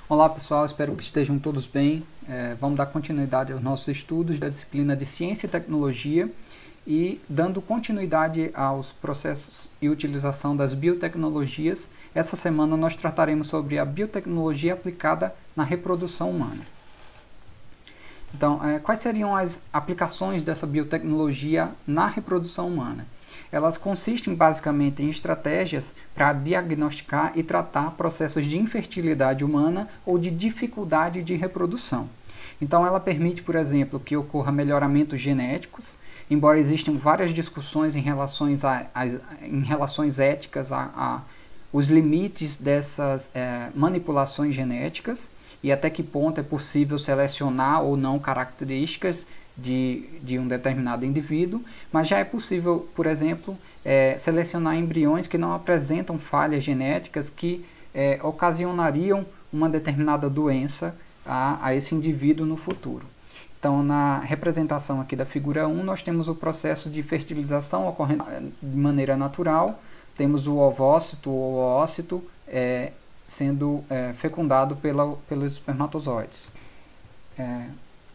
Olá pessoal, espero que estejam todos bem. Vamos dar continuidade aos nossos estudos da disciplina de Ciência e Tecnologia e dando continuidade aos processos e utilização das biotecnologias. Essa semana nós trataremos sobre a biotecnologia aplicada na reprodução humana. Então, quais seriam as aplicações dessa biotecnologia na reprodução humana? Elas consistem basicamente em estratégias para diagnosticar e tratar processos de infertilidade humana ou de dificuldade de reprodução. Então ela permite, por exemplo, que ocorra melhoramentos genéticos, embora existam várias discussões em relações éticas os limites dessas manipulações genéticas e até que ponto é possível selecionar ou não características de um determinado indivíduo, mas já é possível, por exemplo, selecionar embriões que não apresentam falhas genéticas que ocasionariam uma determinada doença a esse indivíduo no futuro. Então, na representação aqui da figura 1, nós temos o processo de fertilização ocorrendo de maneira natural, temos o ovócito ou oócito sendo fecundado pelos espermatozoides.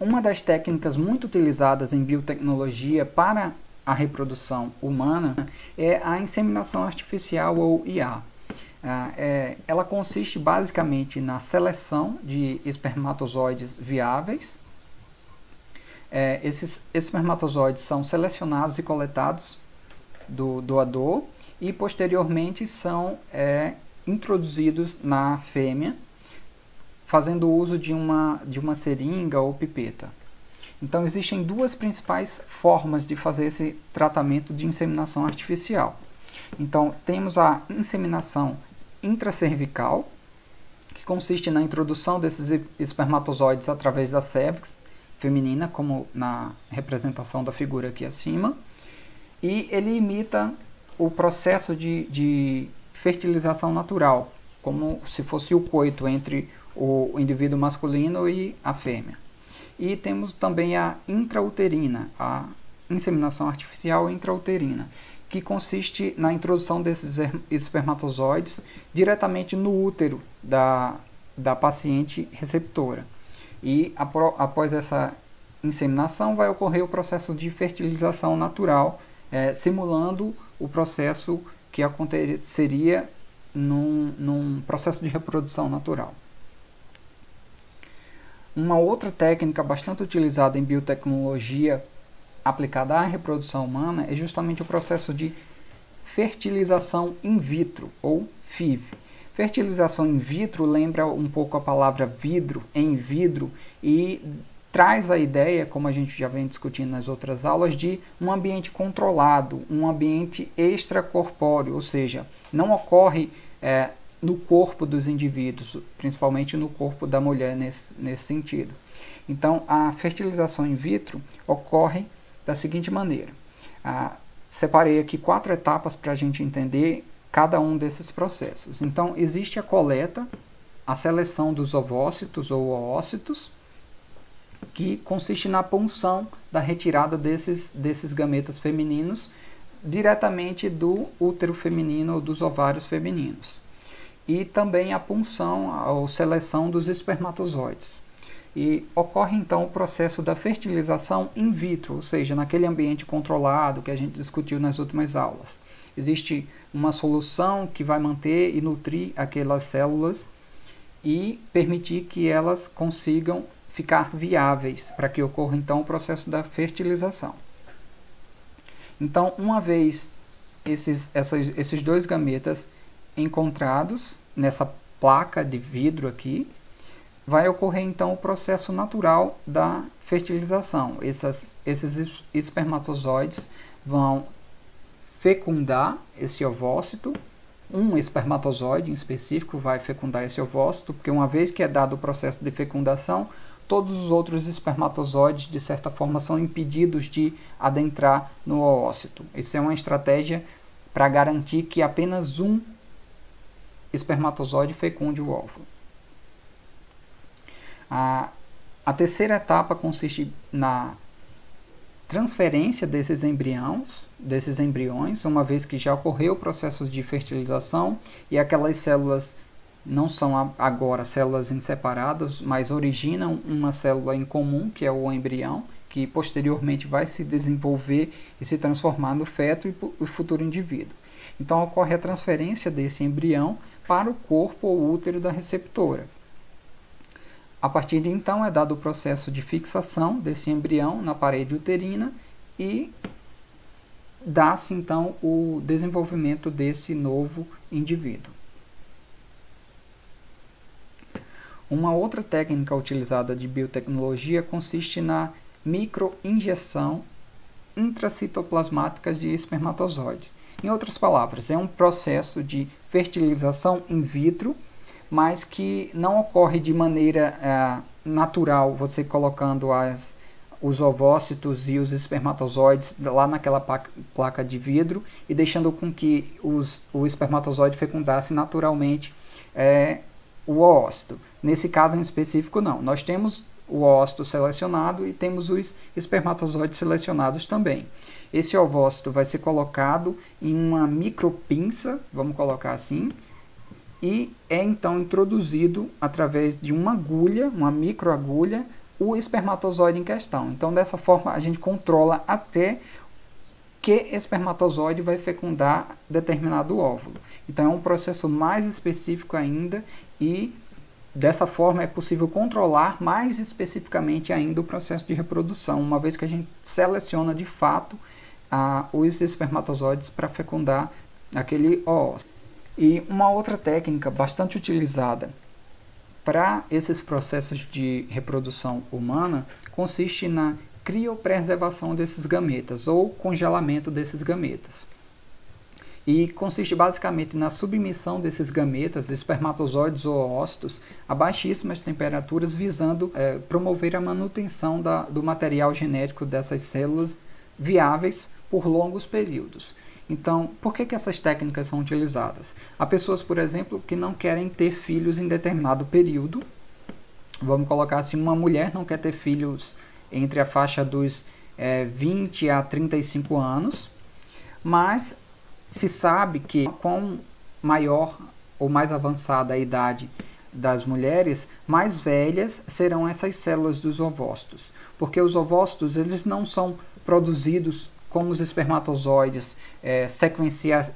Uma das técnicas muito utilizadas em biotecnologia para a reprodução humana é a inseminação artificial ou IA. Ela consiste basicamente na seleção de espermatozoides viáveis. Esses espermatozoides são selecionados e coletados do doador e posteriormente são introduzidos na fêmea, fazendo uso de uma seringa ou pipeta. Então existem duas principais formas de fazer esse tratamento de inseminação artificial. Então temos a inseminação intracervical, que consiste na introdução desses espermatozoides através da cérvix feminina, como na representação da figura aqui acima, e ele imita o processo de fertilização natural, como se fosse o coito entre o indivíduo masculino e a fêmea. E temos também a intrauterina, a inseminação artificial intrauterina, que consiste na introdução desses espermatozoides diretamente no útero da paciente receptora. E após essa inseminação vai ocorrer o processo de fertilização natural, simulando o processo que aconteceria num processo de reprodução natural. Uma outra técnica bastante utilizada em biotecnologia aplicada à reprodução humana é justamente o processo de fertilização in vitro, ou FIV. Fertilização in vitro lembra um pouco a palavra vidro, em vidro, e traz a ideia, como a gente já vem discutindo nas outras aulas, de um ambiente controlado, um ambiente extracorpóreo, ou seja, não ocorre no corpo dos indivíduos, principalmente no corpo da mulher nesse sentido. Então, a fertilização in vitro ocorre da seguinte maneira. Separei aqui 4 etapas para a gente entender cada um desses processos. Então, existe a coleta, a seleção dos ovócitos ou oócitos, que consiste na punção da retirada desses gametas femininos diretamente do útero feminino ou dos ovários femininos. E também a punção ou seleção dos espermatozoides. E ocorre então o processo da fertilização in vitro, ou seja, naquele ambiente controlado que a gente discutiu nas últimas aulas. Existe uma solução que vai manter e nutrir aquelas células e permitir que elas consigam ficar viáveis para que ocorra então o processo da fertilização. Então, uma vez esses 2 gametas encontrados nessa placa de vidro aqui, vai ocorrer então o processo natural da fertilização. Esses espermatozoides vão fecundar esse ovócito, um espermatozoide em específico vai fecundar esse ovócito, porque uma vez que é dado o processo de fecundação, todos os outros espermatozoides, de certa forma, são impedidos de adentrar no oócito. Isso é uma estratégia para garantir que apenas um espermatozoide fecunde o óvulo. A terceira etapa consiste na transferência desses embriões, uma vez que já ocorreu o processo de fertilização e aquelas células não são agora células em separados, mas originam uma célula em comum, que é o embrião, que posteriormente vai se desenvolver e se transformar no feto e o futuro indivíduo. Então ocorre a transferência desse embrião para o corpo ou útero da receptora. A partir de então é dado o processo de fixação desse embrião na parede uterina e dá-se então o desenvolvimento desse novo indivíduo. Uma outra técnica utilizada de biotecnologia consiste na microinjeção intracitoplasmática de espermatozoides. Em outras palavras, é um processo de fertilização in vitro, mas que não ocorre de maneira natural, você colocando os ovócitos e os espermatozoides lá naquela placa de vidro e deixando com que o espermatozoide fecundasse naturalmente o oócito. Nesse caso em específico, não. Nós temos o oócito selecionado e temos os espermatozoides selecionados também. Esse ovócito vai ser colocado em uma micropinça, vamos colocar assim, e é então introduzido através de uma agulha, uma microagulha, o espermatozoide em questão. Então, dessa forma, a gente controla até que espermatozoide vai fecundar determinado óvulo. Então, é um processo mais específico ainda e, dessa forma, é possível controlar mais especificamente ainda o processo de reprodução, uma vez que a gente seleciona de fato os espermatozoides para fecundar aquele óvulo. E uma outra técnica bastante utilizada para esses processos de reprodução humana consiste na criopreservação desses gametas ou congelamento desses gametas. E consiste basicamente na submissão desses gametas, espermatozoides ou oócitos, a baixíssimas temperaturas, visando promover a manutenção do material genético dessas células viáveis por longos períodos. Então, por que essas técnicas são utilizadas? Há pessoas, por exemplo, que não querem ter filhos em determinado período. Vamos colocar assim, uma mulher não quer ter filhos entre a faixa dos 20 a 35 anos, mas se sabe que com maior ou mais avançada a idade das mulheres, mais velhas serão essas células dos ovócitos, porque os ovócitos eles não são produzidos como os espermatozoides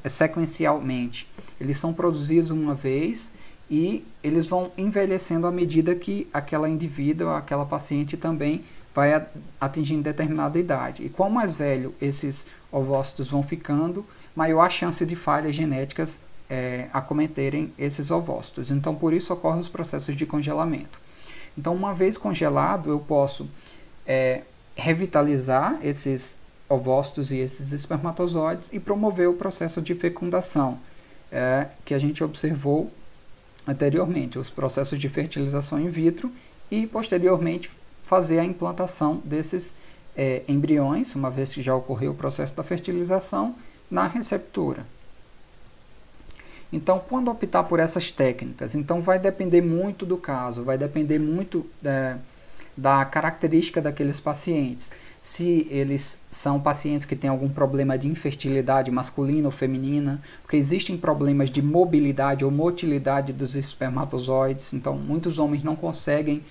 sequencialmente. Eles são produzidos uma vez e eles vão envelhecendo à medida que aquela indivídua, aquela paciente também vai atingindo determinada idade. E quanto mais velho esses ovócitos vão ficando, maior a chance de falhas genéticas acometerem esses ovócitos. Então, por isso ocorrem os processos de congelamento. Então, uma vez congelado, eu posso revitalizar esses ovócitos e esses espermatozoides e promover o processo de fecundação que a gente observou anteriormente, os processos de fertilização in vitro e posteriormente fazer a implantação desses embriões, uma vez que já ocorreu o processo da fertilização, na receptora. Então, quando optar por essas técnicas, então vai depender muito do caso, vai depender muito da característica daqueles pacientes. Se eles são pacientes que têm algum problema de infertilidade masculina ou feminina, porque existem problemas de mobilidade ou motilidade dos espermatozoides, então muitos homens não conseguem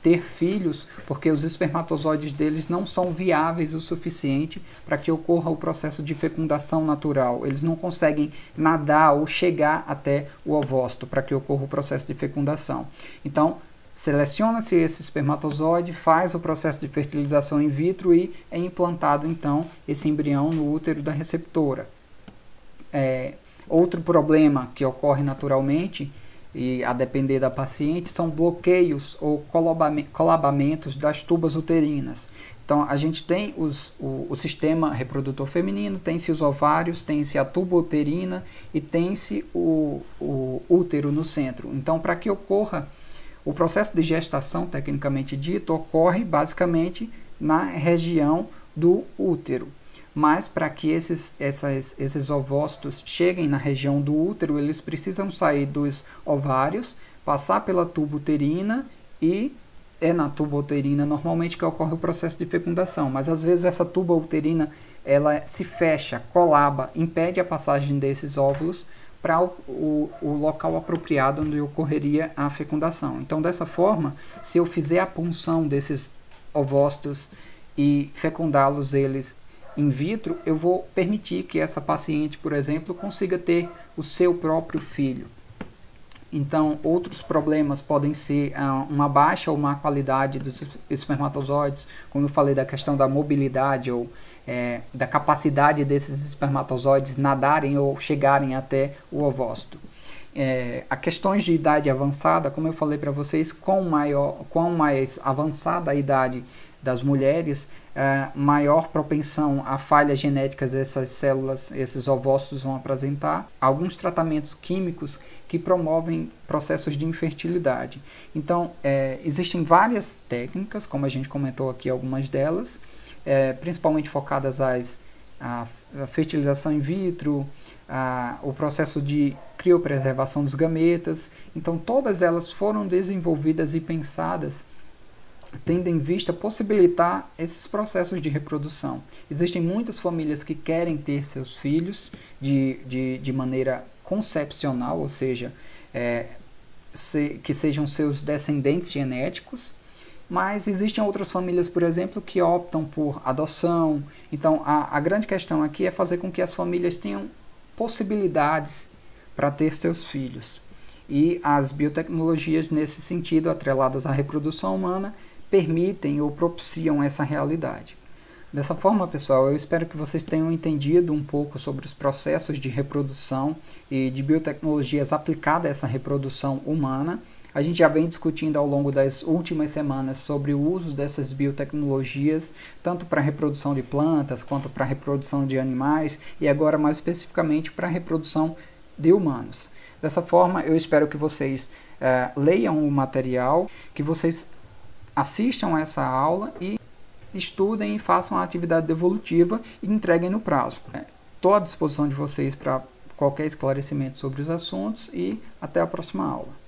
ter filhos porque os espermatozoides deles não são viáveis o suficiente para que ocorra o processo de fecundação natural. Eles não conseguem nadar ou chegar até o ovócito para que ocorra o processo de fecundação. Então, seleciona-se esse espermatozoide, faz o processo de fertilização in vitro e é implantado então esse embrião no útero da receptora. Outro problema que ocorre naturalmente e a depender da paciente são bloqueios ou colabamentos das tubas uterinas. Então a gente tem o sistema reprodutor feminino, tem-se os ovários, tem-se a tuba uterina e tem-se o útero no centro. Então, para que ocorra o processo de gestação, tecnicamente dito, ocorre basicamente na região do útero. Mas para que esses ovócitos cheguem na região do útero, eles precisam sair dos ovários, passar pela tuba uterina e é na tuba uterina normalmente que ocorre o processo de fecundação. Mas às vezes essa tuba uterina ela se fecha, colaba, impede a passagem desses óvulos para o local apropriado onde ocorreria a fecundação. Então, dessa forma, se eu fizer a punção desses ovócitos e fecundá-los eles in vitro, eu vou permitir que essa paciente, por exemplo, consiga ter o seu próprio filho. Então, outros problemas podem ser uma baixa ou má qualidade dos espermatozoides, como eu falei da questão da mobilidade ou da capacidade desses espermatozoides nadarem ou chegarem até o ovócito. A questões de idade avançada, como eu falei para vocês, quanto mais avançada a idade das mulheres, maior propensão a falhas genéticas essas células, esses ovócitos vão apresentar. Alguns tratamentos químicos que promovem processos de infertilidade. Então, existem várias técnicas, como a gente comentou aqui, algumas delas, principalmente focadas à fertilização in vitro, o processo de criopreservação dos gametas. Então, todas elas foram desenvolvidas e pensadas tendo em vista possibilitar esses processos de reprodução. Existem muitas famílias que querem ter seus filhos de maneira concepcional, ou seja, que sejam seus descendentes genéticos, mas existem outras famílias, por exemplo, que optam por adoção. Então, a grande questão aqui é fazer com que as famílias tenham possibilidades para ter seus filhos. E as biotecnologias, nesse sentido, atreladas à reprodução humana, permitem ou propiciam essa realidade. Dessa forma, pessoal, eu espero que vocês tenham entendido um pouco sobre os processos de reprodução e de biotecnologias aplicadas a essa reprodução humana. A gente já vem discutindo ao longo das últimas semanas sobre o uso dessas biotecnologias, tanto para a reprodução de plantas, quanto para a reprodução de animais, e agora mais especificamente para a reprodução de humanos. Dessa forma, eu espero que vocês leiam o material, que vocês assistam essa aula e estudem e façam a atividade devolutiva e entreguem no prazo. Estou à disposição de vocês para qualquer esclarecimento sobre os assuntos e até a próxima aula.